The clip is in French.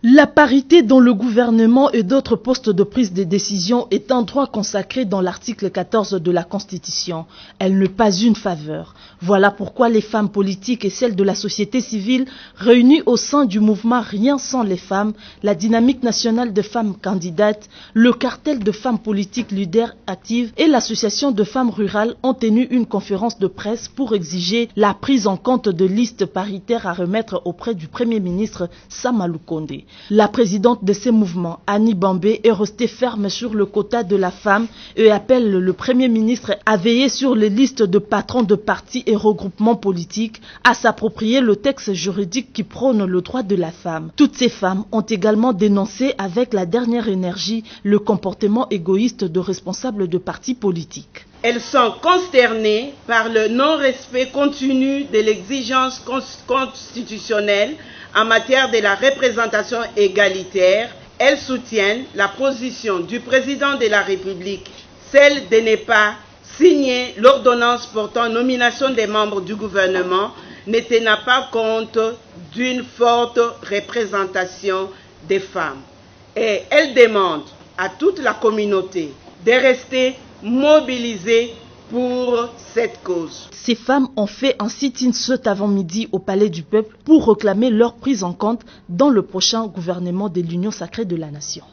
La parité dans le gouvernement et d'autres postes de prise de décision est un droit consacré dans l'article 14 de la Constitution. Elle n'est pas une faveur. Voilà pourquoi les femmes politiques et celles de la société civile réunies au sein du mouvement Rien sans les femmes, la dynamique nationale de femmes candidates, le cartel de femmes politiques leaders actives et l'association de femmes rurales ont tenu une conférence de presse pour exiger la prise en compte de listes paritaires à remettre auprès du Premier ministre Sama Lukonde. La présidente de ces mouvements, Annie Bambé, est restée ferme sur le quota de la femme et appelle le Premier ministre à veiller sur les listes de patrons de partis et regroupements politiques, à s'approprier le texte juridique qui prône le droit de la femme. Toutes ces femmes ont également dénoncé avec la dernière énergie le comportement égoïste de responsables de partis politiques. Elles sont consternées par le non-respect continu de l'exigence constitutionnelle en matière de la représentation égalitaire. Elles soutiennent la position du président de la République, celle de ne pas signer l'ordonnance portant nomination des membres du gouvernement, ne tenant pas compte d'une forte représentation des femmes. Et elles demandent à toute la communauté de rester mobilisée pour cette cause. Ces femmes ont fait un sit-in cet avant-midi au Palais du Peuple pour réclamer leur prise en compte dans le prochain gouvernement de l'Union sacrée de la Nation.